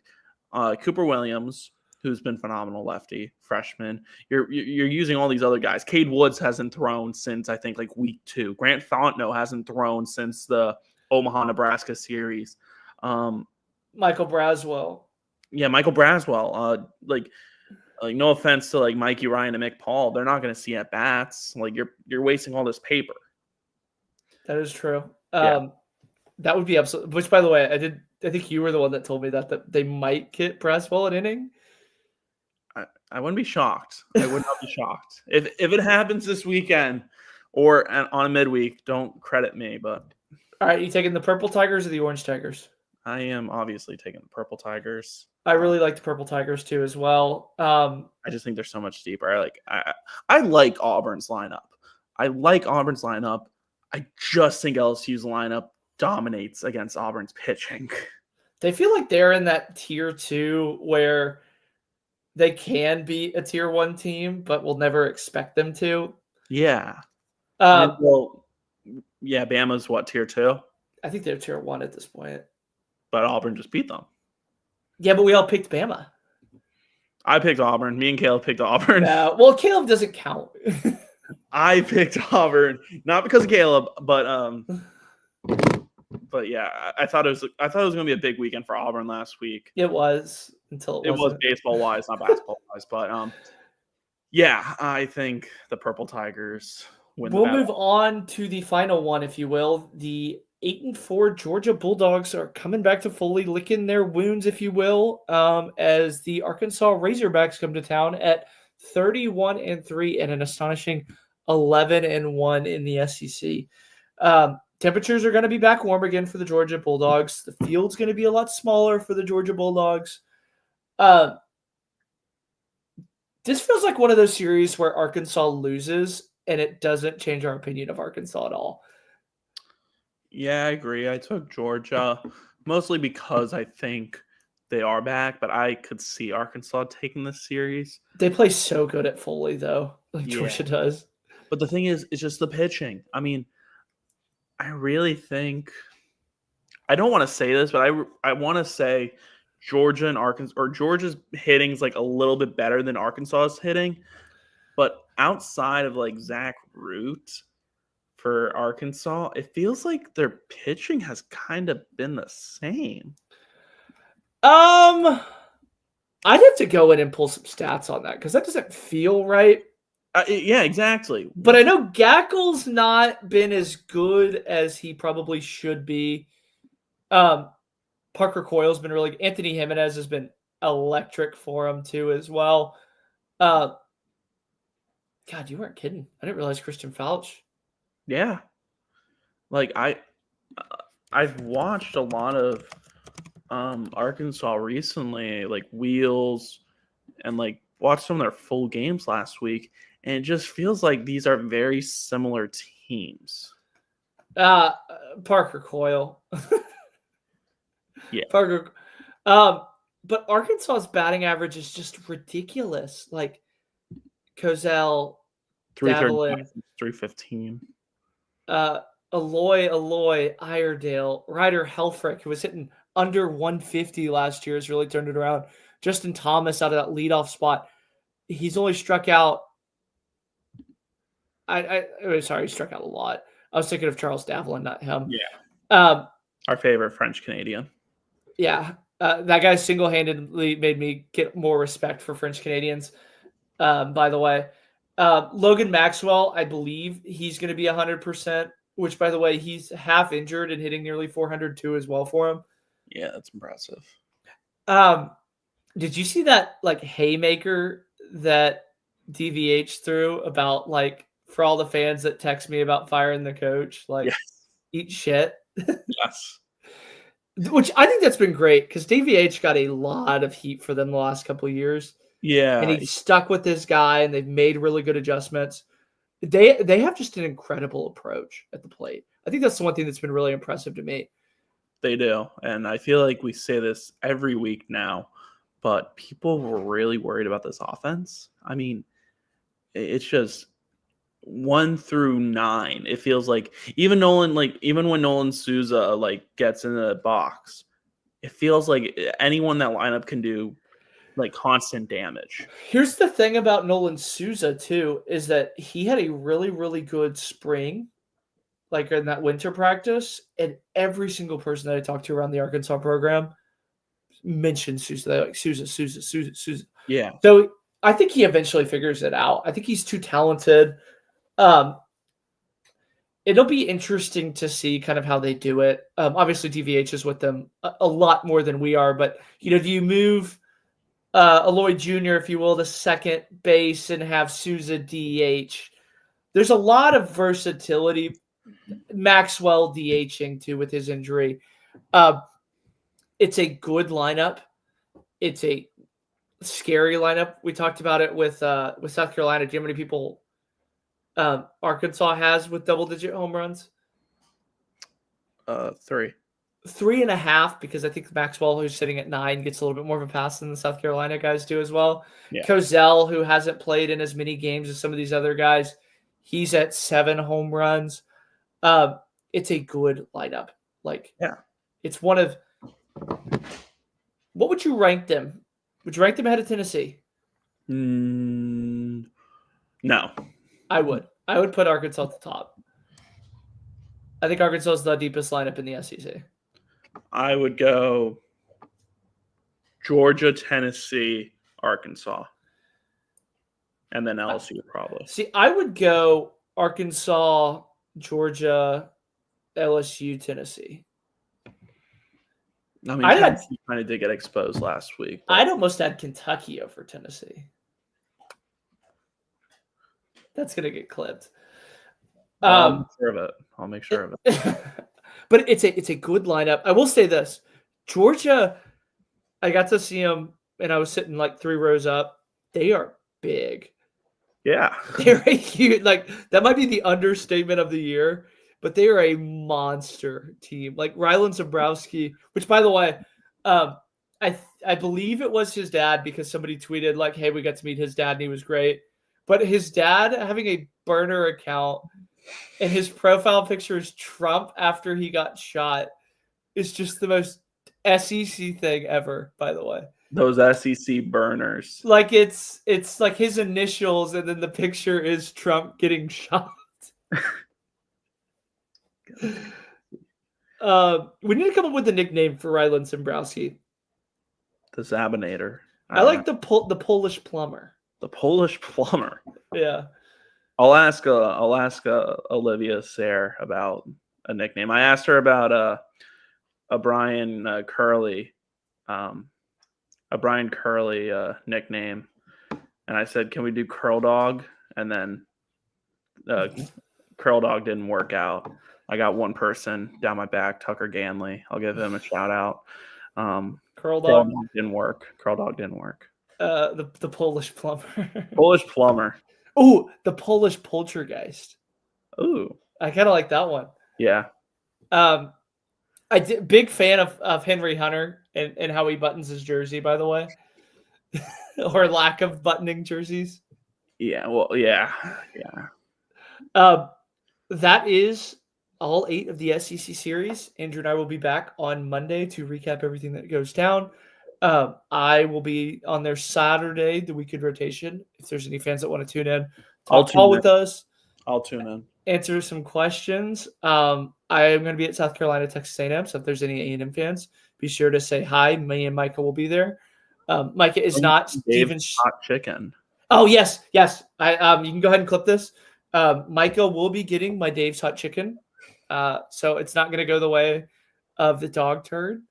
Cooper Williams, who's been phenomenal lefty, freshman. You're using all these other guys. Cade Woods hasn't thrown since, I think, like week 2. Grant Fontenot hasn't thrown since the Omaha, Nebraska series. Michael Braswell. Yeah, Michael Braswell. Like, no offense to like Mikey Ryan and Mick Paul, they're not going to see at bats. Like you're wasting all this paper. That is true. Yeah. That would be absolutely. Which, by the way, I think you were the one that told me that they might get Braswell an inning. I wouldn't be shocked. I would not be shocked if it happens this weekend or on a midweek. Don't credit me, but all right, you taking the Purple Tigers or the Orange Tigers? I am obviously taking the Purple Tigers. I really like the Purple Tigers too as well. I just think they're so much deeper. I like Auburn's lineup. I just think LSU's lineup dominates against Auburn's pitching. They feel like they're in that tier 2 where they can be a tier 1 team, but we'll never expect them to. Yeah. Yeah, Bama's what, tier 2? I think they're tier 1 at this point. But Auburn just beat them. Yeah, but we all picked Bama. I picked Auburn. Me and Caleb picked Auburn. Well, Caleb doesn't count. I picked Auburn, not because of Caleb, but yeah, I thought it was going to be a big weekend for Auburn last week. It was until it was baseball wise, not basketball wise, but yeah, I think the Purple Tigers win. We'll move on to the final one, if you will. The 8-4 Georgia Bulldogs are coming back to Foley, licking their wounds, if you will, as the Arkansas Razorbacks come to town at 31-3 and an astonishing 11-1 in the SEC. Temperatures are going to be back warm again for the Georgia Bulldogs. The field's going to be a lot smaller for the Georgia Bulldogs. This feels like one of those series where Arkansas loses, and it doesn't change our opinion of Arkansas at all. Yeah, I agree. I took Georgia mostly because I think they are back, but I could see Arkansas taking this series. They play so good at Foley, though, like Georgia does. But the thing is, it's just the pitching. I mean, I really think – I don't want to say this, but I want to say Georgia and Arkansas – or Georgia's hitting is like a little bit better than Arkansas's hitting. But outside of like Zach Root – for Arkansas, it feels like their pitching has kind of been the same. I'd have to go in and pull some stats on that because that doesn't feel right. Yeah, exactly. But I know Gackel's not been as good as he probably should be. Parker Coyle's been really good. Anthony Jimenez has been electric for him too as well. God, you weren't kidding. I didn't realize Christian Fauch. Yeah. Like I've watched a lot of Arkansas recently, like Wheels, and like watched some of their full games last week, and it just feels like these are very similar teams. Parker Coyle. Yeah. Parker. But Arkansas's batting average is just ridiculous. Like Cozell, 315. Aloy, Iredale, Ryder Helfrich, who was hitting under 150 last year, has really turned it around. Justin Thomas out of that leadoff spot. He's only struck out. He struck out a lot. I was thinking of Charles Davlin, not him. Yeah. Our favorite French Canadian. Yeah. That guy single-handedly made me get more respect for French Canadians, by the way. Logan Maxwell, I believe he's going to be 100%, which, by the way, he's half injured and hitting nearly 400 too as well for him. Yeah, that's impressive. Did you see that like haymaker that DVH threw about like for all the fans that text me about firing the coach? Like, yes. Eat shit. Yes. Which I think that's been great because DVH got a lot of heat for them the last couple of years. Yeah. And he stuck with this guy, and they've made really good adjustments. They have just an incredible approach at the plate. I think that's the one thing that's been really impressive to me. They do. And I feel like we say this every week now, but people were really worried about this offense. I mean, it's just 1 through 9. It feels like even when Nolan Souza gets in the box, it feels like anyone that lineup can do constant damage. Here's the thing about Nolan Souza too, is that he had a really, really good spring, in that winter practice, and every single person that I talked to around the Arkansas program mentioned Souza. They're like, Souza. Yeah. So I think he eventually figures it out. I think he's too talented. It'll be interesting to see kind of how they do it. Obviously, DVH is with them a lot more than we are, but do you move Eloy Jr., if you will, to second base and have Souza DH? There's a lot of versatility. Maxwell DHing too with his injury. It's a good lineup. It's a scary lineup. We talked about it with South Carolina. Do you know how many people Arkansas has with double-digit home runs? 3. 3.5, because I think Maxwell, who's sitting at 9, gets a little bit more of a pass than the South Carolina guys do as well. Yeah. Cozell, who hasn't played in as many games as some of these other guys, he's at 7 home runs. It's a good lineup. It's one of. What would you rank them? Would you rank them ahead of Tennessee? No. I would. I would put Arkansas at the top. I think Arkansas is the deepest lineup in the SEC. I would go Georgia, Tennessee, Arkansas, and then LSU probably. See, I would go Arkansas, Georgia, LSU, Tennessee. I mean, Tennessee kind of did get exposed last week. I'd almost add Kentucky over Tennessee. That's going to get clipped. I'll make sure of it. But it's a good lineup. I will say this. Georgia, I got to see them, and I was sitting like 3 rows up. They are big. Yeah. They're a huge, that might be the understatement of the year, but they are a monster team. Like Rylan Zabrowski, which, by the way, I believe it was his dad, because somebody tweeted hey, we got to meet his dad and he was great. But his dad having a burner account and his profile picture is Trump after he got shot is just the most SEC thing ever, by the way. Those SEC burners. It's like his initials and then the picture is Trump getting shot. We need to come up with a nickname for Rylan Zabrowski. The Zabinator. I like the Polish plumber. The Polish plumber. Yeah. I'll ask Olivia Sayre about a nickname. I asked her about a Brian Curley nickname, and I said, "Can we do Curl Dog?" And then Curl Dog didn't work out. I got one person down my back, Tucker Ganley. I'll give him a shout out. Curl Dog didn't work. The Polish plumber. Polish plumber. Oh, the Polish poltergeist. Ooh, I kind of like that one. Yeah. I did big fan of Henry Hunter and how he buttons his jersey, by the way, or lack of buttoning jerseys. Yeah. Well, yeah. That is all 8 of the SEC series. Andrew and I will be back on Monday to recap everything that goes down. I will be on there Saturday, the weekend rotation. If there's any fans that want to tune in, talk with us. I'll tune in. Answer some questions. I am going to be at South Carolina, Texas A&M. So if there's any A&M fans, be sure to say hi. Me and Micah will be there. Micah is not Steven's hot chicken. Oh, yes. You can go ahead and clip this. Micah will be getting my Dave's hot chicken. So it's not going to go the way of the dog turd.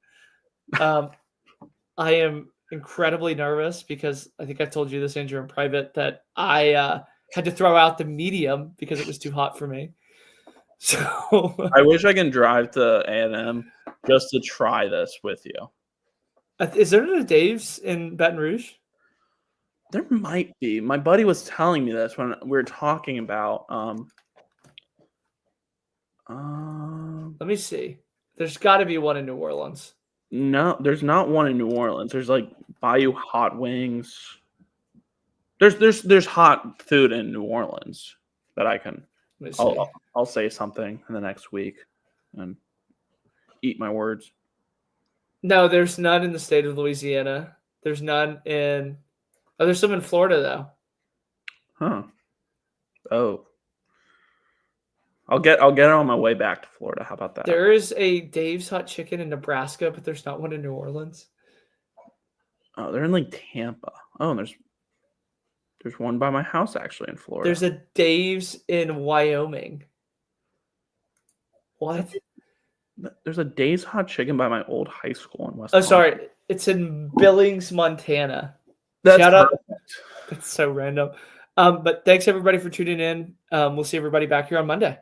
I am incredibly nervous because I think I told you this, Andrew, in private, that I had to throw out the medium because it was too hot for me. So I wish I can drive to A&M just to try this with you. Is there a Dave's in Baton Rouge? There might be. My buddy was telling me this when we were talking about. Let me see. There's got to be one in New Orleans. No, there's not one in New Orleans. There's Bayou Hot Wings. There's hot food in New Orleans that I can. I'll say something in the next week and eat my words. No, there's none in the state of Louisiana. There's none in. Oh, there's some in Florida though. Huh. Oh. I'll get it on my way back to Florida. How about that? There is a Dave's Hot Chicken in Nebraska, but there's not one in New Orleans. Oh, they're in Tampa. Oh, and there's There's one by my house actually in Florida. There's a Dave's in Wyoming. What? There's a Dave's Hot Chicken by my old high school in West. Oh, sorry. It's in Billings, Montana. That's Shout out. perfect. That's so random. But thanks everybody for tuning in. We'll see everybody back here on Monday.